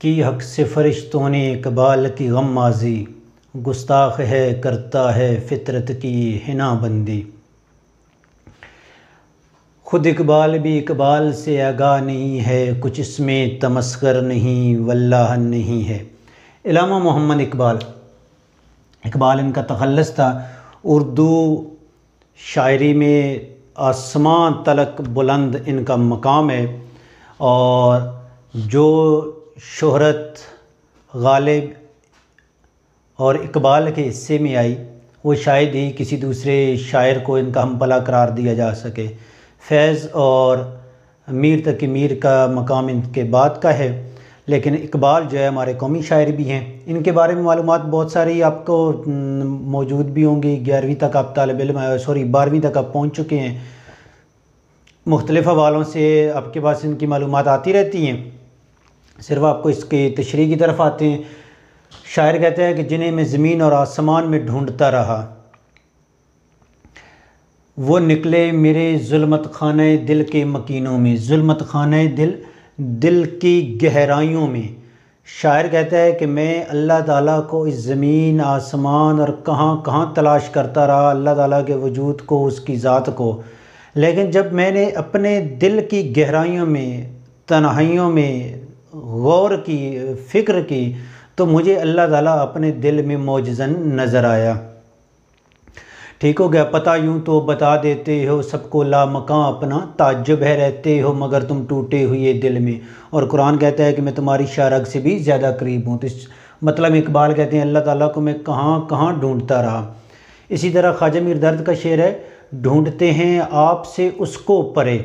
کی حق سے فرشتوں نے اقبال کی غم آزی، گستاخ ہے کرتا ہے فطرت کی حنا بندی۔ خود اقبال بھی اقبال سے آگاہ نہیں ہے، کچھ اس میں تمسخر نہیں واللہ نہیں ہے۔ علامہ محمد اقبال ان کا تخلص تھا۔ اردو شاعری میں آسمان تلک بلند ان کا مقام ہے، اور جو شہرت غالب اور اقبال کے حصے میں آئی وہ شاید ہی کسی دوسرے شاعر کو ان کا ہم پلا قرار دیا جا سکے۔ فیض اور میر تقی میر کا مقام ان کے بعد کا ہے، لیکن اقبال جو ہے ہمارے قومی شاعر بھی ہیں۔ ان کے بارے میں معلومات بہت ساری آپ کو موجود بھی ہوں گی۔ 11ویں تک آپ طالب علم 12ویں تک آپ پہنچ چکے ہیں، مختلف حوالوں سے آپ کے پاس ان کی معلومات آتی رہتی ہیں، صرف آپ کو اس کی تشریح کی طرف آتے ہیں۔ شاعر کہتا ہے کہ جنہیں میں زمین اور آسمان میں ڈھونڈتا رہا، وہ نکلے میرے ظلمت خانہ دل کے مکینوں میں، ظلمت خانہ دل کی گہرائیوں میں۔ شاعر کہتا ہے کہ میں اللہ تعالیٰ کو اس زمین آسمان اور کہاں کہاں تلاش کرتا رہا، اللہ تعالیٰ کے وجود کو، اس کی ذات کو، لیکن جب میں نے اپنے دل کی گہرائیوں میں، تنہائیوں میں غور کی، فکر کی، تو مجھے اللہ تعالیٰ اپنے دل میں معجزاً نظر آیا۔ ٹھیک ہو گیا۔ پتہ یوں تو بتا دیتے ہو سب کو لامکاں اپنا، تعجب ہے رہتے ہو مگر تم ٹوٹے ہوئے دل میں۔ اور قرآن کہتا ہے کہ میں تمہاری شارگ سے بھی زیادہ قریب ہوں۔ تو اس مطلب اقبال کہتے ہیں اللہ تعالیٰ کو میں کہاں کہاں ڈھونڈتا رہا۔ اسی طرح خواجہ میر درد کا شعر ہے، ڈھونڈتے ہیں آپ سے اس کو پرے،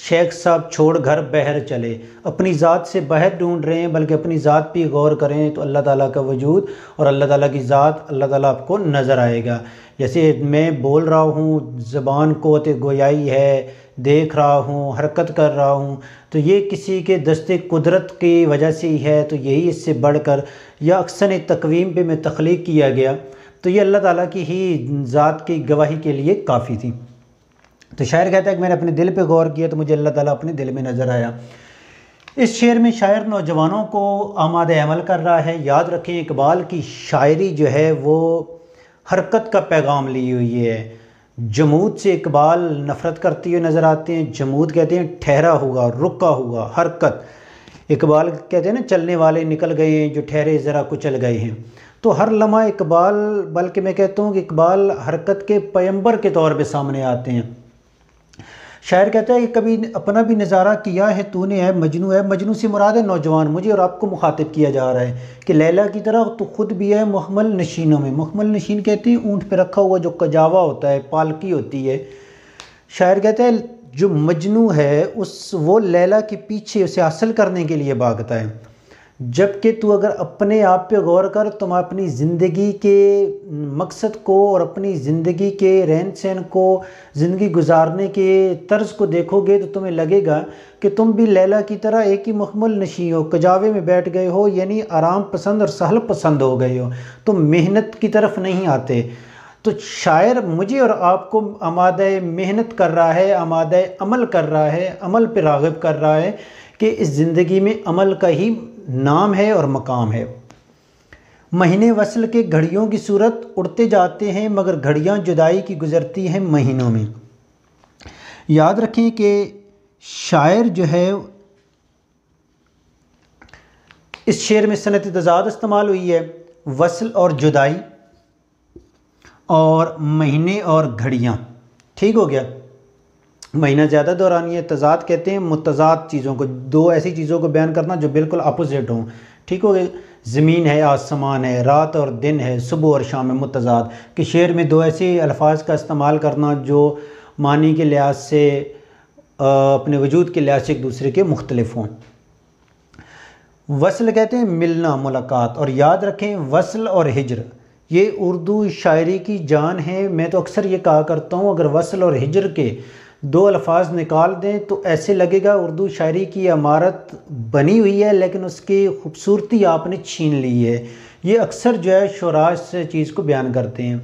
شیخ صاحب چھوڑ گھر بہر چلے۔ اپنی ذات سے باہر ڈھونڈ رہے ہیں، بلکہ اپنی ذات پہ غور کریں تو اللہ تعالیٰ کا وجود اور اللہ تعالیٰ کی ذات، اللہ تعالیٰ آپ کو نظر آئے گا۔ جیسے میں بول رہا ہوں، زبان قوت گویائی ہے، دیکھ رہا ہوں، حرکت کر رہا ہوں، تو یہ کسی کے دست قدرت کی وجہ سے ہی ہے، تو یہی اس سے بڑھ کر یا اکثر تقویم پہ میں تخلیق کیا گیا، تو یہ اللہ تعالیٰ کی ہی ذات کی گواہی کے لیے کافی تھی۔ تو شاعر کہتا ہے کہ میں نے اپنے دل پہ غور کیا تو مجھے اللہ تعالیٰ اپنے دل میں نظر آیا۔ اس شعر میں شاعر نوجوانوں کو آمادہ عمل کر رہا ہے۔ یاد رکھیں اقبال کی شاعری جو ہے وہ حرکت کا پیغام لی ہوئی ہے۔ جمود سے اقبال نفرت کرتے ہوئے نظر آتے ہیں۔ جمود کہتے ہیں ٹھہرا ہوا، رکا ہوا، حرکت۔ اقبال کہتے ہیں نا چلنے والے نکل گئے ہیں، جو ٹھہرے ذرا کچل گئے ہیں۔ تو ہر لمحہ اقبال، بلکہ میں کہتا ہوں کہ اقبال حرکت کے پیمبر کے طور پہ سامنے آتے ہیں۔ شاعر کہتا ہے کہ کبھی اپنا بھی نظارہ کیا ہے تو نے، ہے مجنوں، ہے مجنوں سے مراد ہے نوجوان، مجھے اور آپ کو مخاطب کیا جا رہا ہے کہ لیلا کی طرح تو خود بھی ہے محمل نشینوں میں۔ محمل نشین کہتے ہیں اونٹ پہ رکھا ہوا جو کجاوا ہوتا ہے، پالکی ہوتی ہے۔ شاعر کہتا ہے جو مجنوں ہے وہ لیلا کے پیچھے اسے حاصل کرنے کے لیے بھاگتا ہے، جبکہ تو اگر اپنے آپ پہ غور کر، تم اپنی زندگی کے مقصد کو اور اپنی زندگی کے رہن سہن کو، زندگی گزارنے کے طرز کو دیکھو گے تو تمہیں لگے گا کہ تم بھی لیلا کی طرح ایک ہی محمل نشیں ہو، کجاوے میں بیٹھ گئے ہو، یعنی آرام پسند اور سہل پسند ہو گئے ہو، تم محنت کی طرف نہیں آتے۔ تو شاعر مجھے اور آپ کو آمادہ محنت کر رہا ہے، آمادہ عمل کر رہا ہے، عمل پہ راغب کر رہا ہے کہ اس زندگی میں عمل کا ہی نام ہے اور مقام ہے۔ مہینے وصل کے گھڑیوں کی صورت اڑتے جاتے ہیں، مگر گھڑیاں جدائی کی گزرتی ہیں مہینوں میں۔ یاد رکھیں کہ شاعر جو ہے اس شعر میں صنعت تضاد استعمال ہوئی ہے، وصل اور جدائی اور مہینے اور گھڑیاں۔ ٹھیک ہو گیا۔ مہینہ زیادہ دورانی ہے، تضاد کہتے ہیں متضاد چیزوں کو، دو ایسی چیزوں کو بیان کرنا جو بالکل اپوزٹ ہوں۔ ٹھیک ہو گیا۔ زمین ہے، آسمان ہے، رات اور دن ہے، صبح اور شام ہے، متضاد۔ کہ شعر میں دو ایسے الفاظ کا استعمال کرنا جو معنی کے لحاظ سے، اپنے وجود کے لحاظ سے ایک دوسرے کے مختلف ہوں۔ وصل کہتے ہیں ملنا، ملاقات۔ اور یاد رکھیں وصل اور ہجر یہ اردو شاعری کی جان ہے۔ میں تو اکثر یہ کہا کرتا ہوں اگر وصل اور ہجر کے دو الفاظ نکال دیں تو ایسے لگے گا اردو شاعری کی عمارت بنی ہوئی ہے لیکن اس کی خوبصورتی آپ نے چھین لی ہے۔ یہ اکثر جو ہے شعراء اس چیز کو بیان کرتے ہیں۔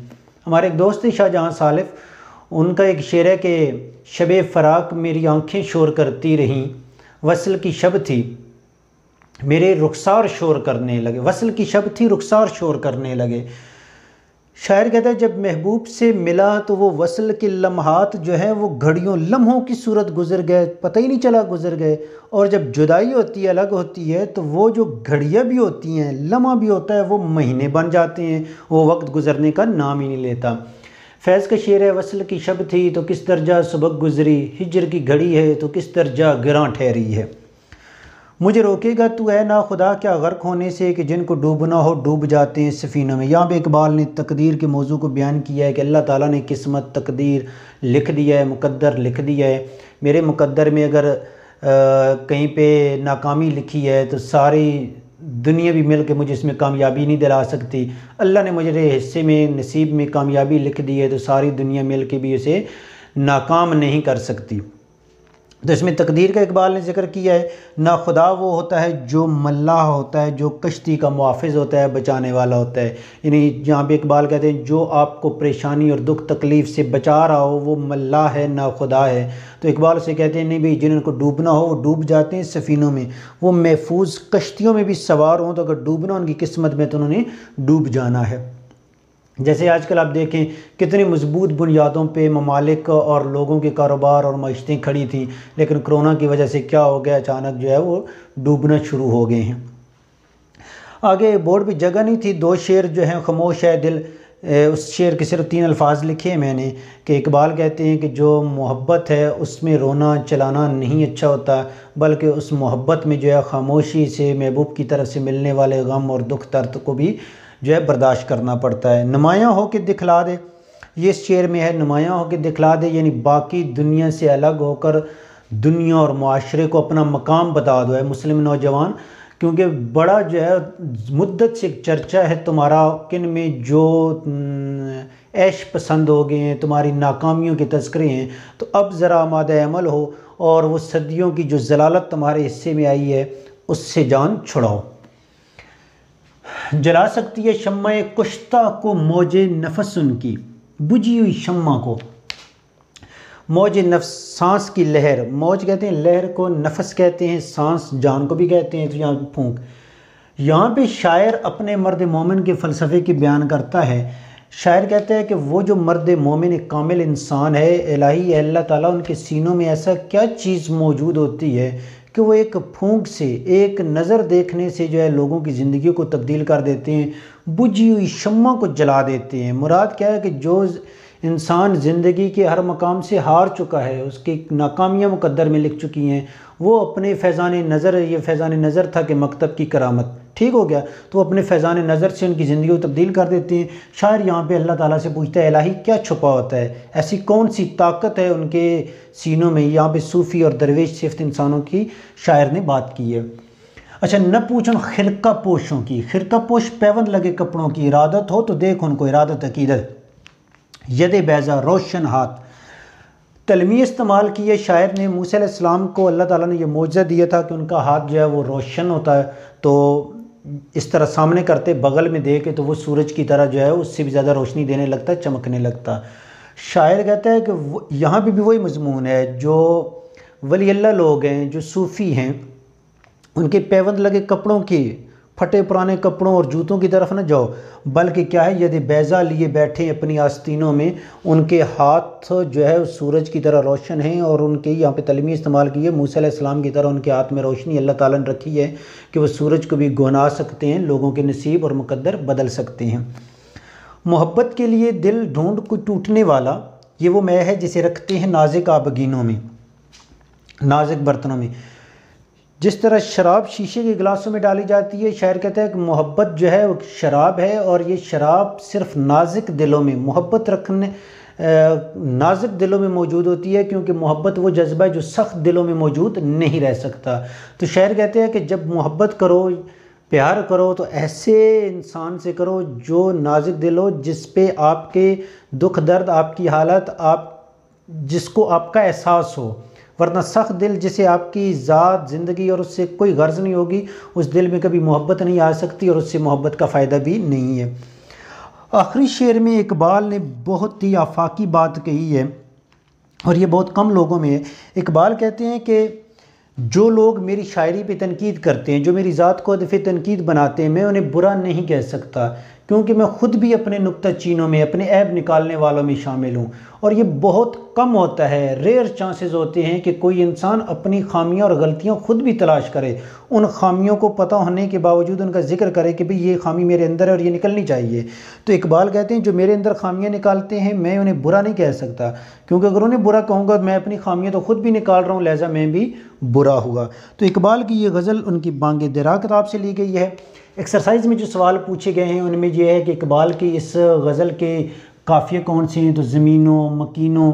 ہمارے ایک دوست شاہ جہاں سالف، ان کا ایک شعر ہے کہ شب فراق میری آنکھیں شور کرتی رہیں، وصل کی شب تھی میرے رخسار شور کرنے لگے، وصل کی شب تھی رخسار شور کرنے لگے۔ شاعر کہتا ہے جب محبوب سے ملا تو وہ وصل کے لمحات جو ہیں وہ گھڑیوں لمحوں کی صورت گزر گئے، پتہ ہی نہیں چلا گزر گئے۔ اور جب جدائی ہوتی ہے، الگ ہوتی ہے، تو وہ جو گھڑیاں بھی ہوتی ہیں، لمحہ بھی ہوتا ہے، وہ مہینے بن جاتے ہیں، وہ وقت گزرنے کا نام ہی نہیں لیتا۔ فیض کا شعر ہے، وصل کی شب تھی تو کس درجہ سبق گزری، ہجر کی گھڑی ہے تو کس درجہ گراں ٹھہری ہے۔ مجھے روکے گا تو اے نا خدا کیا غرق ہونے سے کہ جن کو ڈوبنا ہو ڈوب جاتے ہیں سفینوں میں۔ یہاں پہ اقبال نے تقدیر کے موضوع کو بیان کیا ہے کہ اللہ تعالیٰ نے قسمت، تقدیر لکھ دیا ہے، مقدر لکھ دیا ہے۔ میرے مقدر میں اگر کہیں پہ ناکامی لکھی ہے تو ساری دنیا بھی مل کے مجھے اس میں کامیابی نہیں دلا سکتی۔ اللہ نے مجھے حصے میں، نصیب میں کامیابی لکھ دی ہے تو ساری دنیا مل کے بھی اسے ناکام نہیں کر سکتی۔ تو اس میں تقدیر کا اقبال نے ذکر کیا ہے۔ نا خدا وہ ہوتا ہے جو ملاح ہوتا ہے، جو کشتی کا محافظ ہوتا ہے، بچانے والا ہوتا ہے۔ یعنی جہاں پہ اقبال کہتے ہیں جو آپ کو پریشانی اور دکھ تکلیف سے بچا رہا ہو وہ ملاح ہے، نا خدا ہے۔ تو اقبال سے کہتے ہیں نہیں بھئی جن کو ڈوبنا ہو وہ ڈوب جاتے ہیں سفینوں میں، وہ محفوظ کشتیوں میں بھی سوار ہوں تو اگر ڈوبنا ان کی قسمت میں تو انہوں نے ڈوب جانا ہے۔ جیسے آج کل آپ دیکھیں کتنی مضبوط بنیادوں پہ ممالک اور لوگوں کے کاروبار اور معیشتیں کھڑی تھیں، لیکن کرونا کی وجہ سے کیا ہو گیا، اچانک جو ہے وہ ڈوبنا شروع ہو گئے ہیں۔ آگے بورڈ پہ جگہ نہیں تھی، دو شعر جو ہیں، خاموش ہے دل، اس شعر کے صرف 3 الفاظ لکھے ہیں میں نے کہ اقبال کہتے ہیں کہ جو محبت ہے اس میں رونا چلانا نہیں اچھا ہوتا، بلکہ اس محبت میں جو ہے خاموشی سے محبوب کی طرف سے ملنے والے غم اور دکھ درد کو بھی جو ہے برداشت کرنا پڑتا ہے۔ نمایاں ہو کے دکھلا دے، یہ اس شعر میں ہے، نمایاں ہو کے دکھلا دے، یعنی باقی دنیا سے الگ ہو کر دنیا اور معاشرے کو اپنا مقام بتا دو ہے مسلم نوجوان، کیونکہ بڑا جو ہے مدت سے ایک چرچہ ہے تمہارا کن میں جو عیش پسند ہو گئے ہیں، تمہاری ناکامیوں کے تذکرے ہیں، تو اب ذرا آمادہ عمل ہو اور وہ صدیوں کی جو ضلالت تمہارے حصے میں آئی ہے اس سے جان چھڑاؤ۔ جلا سکتی ہے شمع کشتہ کو موج نفس ان کی، بجھی ہوئی شمع کو موج نفس، سانس کی لہر، موج کہتے ہیں لہر کو، نفس کہتے ہیں سانس، جان کو بھی کہتے ہیں، تو یہاں پھونک۔ یہاں پہ شاعر اپنے مرد مومن کے فلسفے کی بیان کرتا ہے۔ شاعر کہتا ہے کہ وہ جو مرد مومن ایک کامل انسان ہے، الہی ہے، اللہ تعالیٰ ان کے سینوں میں ایسا کیا چیز موجود ہوتی ہے کہ وہ ایک پھونک سے، ایک نظر دیکھنے سے جو ہے لوگوں کی زندگیوں کو تبدیل کر دیتے ہیں، بجھی ہوئی شمع کو جلا دیتے ہیں۔ مراد کیا ہے کہ جو انسان زندگی کے ہر مقام سے ہار چکا ہے، اس کی ناکامیاں مقدر میں لکھ چکی ہیں، وہ اپنے فیضان نظر، یہ فیضان نظر تھا کہ مکتب کی کرامت ٹھیک ہو گیا، تو وہ اپنے فیضان نظر سے ان کی زندگی کو تبدیل کر دیتے ہیں۔ شاعر یہاں پہ اللہ تعالیٰ سے پوچھتا ہے الہی کیا چھپا ہوتا ہے، ایسی کون سی طاقت ہے ان کے سینوں میں۔ یہاں پہ صوفی اور درویش صفت انسانوں کی شاعر نے بات کی ہے۔ اچھا، نہ پوچھن خرقہ پوشوں کی، خرقہ پوش پیوند لگے کپڑوں کی، ارادت ہو تو دیکھ ان کو ارادت عقیدت، ید بیضا روشن ہاتھ۔ تلمیح استعمال کی ہے شاعر نے، موسیٰ علیہ السلام کو اللہ تعالیٰ نے یہ معجزہ دیا تھا کہ ان کا ہاتھ جو ہے وہ روشن ہوتا ہے، تو اس طرح سامنے کرتے بغل میں دے کے تو وہ سورج کی طرح جو ہے اس سے بھی زیادہ روشنی دینے لگتا ہے، چمکنے لگتا۔ شاعر کہتا ہے کہ یہاں پہ بھی وہی مضمون ہے، جو ولی اللہ لوگ ہیں، جو صوفی ہیں، ان کے پیوند لگے کپڑوں کی، پھٹے پرانے کپڑوں اور جوتوں کی طرف نہ جاؤ، بلکہ کیا ہے ید بیضا لیے بیٹھے اپنی آستینوں میں، ان کے ہاتھ جو ہے سورج کی طرح روشن ہیں، اور ان کے یہاں پہ تلمیح استعمال کی ہے موسیٰ علیہ السلام کی طرح ان کے ہاتھ میں روشنی اللہ تعالیٰ نے رکھی ہے کہ وہ سورج کو بھی گھنا سکتے ہیں، لوگوں کے نصیب اور مقدر بدل سکتے ہیں۔ محبت کے لیے دل ڈھونڈ کو ٹوٹنے والا، یہ وہ مے ہے جسے رکھتے ہیں نازک آبگینوں میں، نازک برتنوں میں، جس طرح شراب شیشے کے گلاسوں میں ڈالی جاتی ہے۔ شاعر کہتا ہے کہ محبت جو ہے وہ شراب ہے، اور یہ شراب صرف نازک دلوں میں، محبت رکھنے نازک دلوں میں موجود ہوتی ہے، کیونکہ محبت وہ جذبہ ہے جو سخت دلوں میں موجود نہیں رہ سکتا۔ تو شاعر کہتے ہیں کہ جب محبت کرو، پیار کرو، تو ایسے انسان سے کرو جو نازک دل ہو، جس پہ آپ کے دکھ درد، آپ کی حالت، جس کو آپ کا احساس ہو، ورنہ سخت دل جسے آپ کی ذات، زندگی اور اس سے کوئی غرض نہیں ہوگی، اس دل میں کبھی محبت نہیں آ سکتی اور اس سے محبت کا فائدہ بھی نہیں ہے۔ آخری شعر میں اقبال نے بہت ہی آفاقی بات کہی ہے، اور یہ بہت کم لوگوں میں ہے۔ اقبال کہتے ہیں کہ جو لوگ میری شاعری پہ تنقید کرتے ہیں، جو میری ذات کو ہدف تنقید بناتے ہیں، میں انہیں برا نہیں کہہ سکتا، کیونکہ میں خود بھی اپنے نکتہ چینوں میں، اپنے عیب نکالنے والوں میں شامل ہوں، اور یہ بہت کم ہوتا ہے، ریئر چانسز ہوتے ہیں کہ کوئی انسان اپنی خامیاں اور غلطیاں خود بھی تلاش کرے، ان خامیوں کو پتہ ہونے کے باوجود ان کا ذکر کرے کہ بھئی یہ خامی میرے اندر ہے اور یہ نکلنی چاہیے۔ تو اقبال کہتے ہیں جو میرے اندر خامیاں نکالتے ہیں میں انہیں برا نہیں کہہ سکتا، کیونکہ اگر انہیں برا کہوں گا میں اپنی خامیاں تو خود بھی نکال رہا ہوں، لہٰذا میں بھی برا ہوا۔ تو اقبال کی یہ غزل ان کی بانگ درا کتاب سے لی گئی ہے۔ ایکسرسائز میں جو سوال پوچھے گئے ہیں ان میں یہ ہے کہ اقبال کی اس غزل کے قافیے کون سے ہیں، تو زمینوں، مکینوں،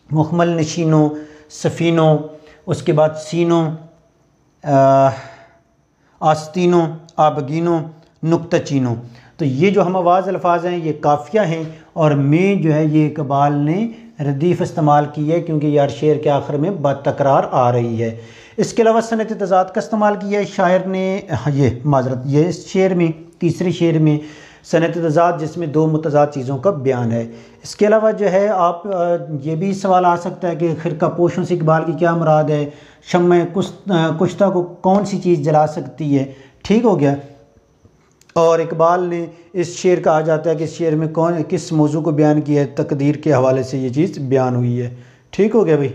مخمل نشینوں، سفینوں، اس کے بعد سینوں، آستینوں، آبگینوں، نکتہ چینوں۔ تو یہ جو ہم آواز الفاظ ہیں یہ قافیہ ہیں، اور میں جو ہے یہ اقبال نے ردیف استعمال کی ہے کیونکہ یہ ہر شعر کے آخر میں بات تکرار آ رہی ہے۔ اس کے علاوہ صنعت تضاد کا استعمال کیا ہے شاعر نے، یہ اس شعر میں، تیسرے شعر میں صنعت تضاد جس میں دو متضاد چیزوں کا بیان ہے۔ اس کے علاوہ جو ہے آپ یہ بھی سوال آ سکتا ہے کہ خرقہ پوشوں سے اقبال کی کیا مراد ہے، شمع کشتہ کو کون سی چیز جلا سکتی ہے، ٹھیک ہو گیا۔ اور اقبال نے اس شعر کہا جاتا ہے کہ اس شعر میں کس موضوع کو بیان کیا ہے، تقدیر کے حوالے سے یہ چیز بیان ہوئی ہے، ٹھیک ہو گیا بھائی۔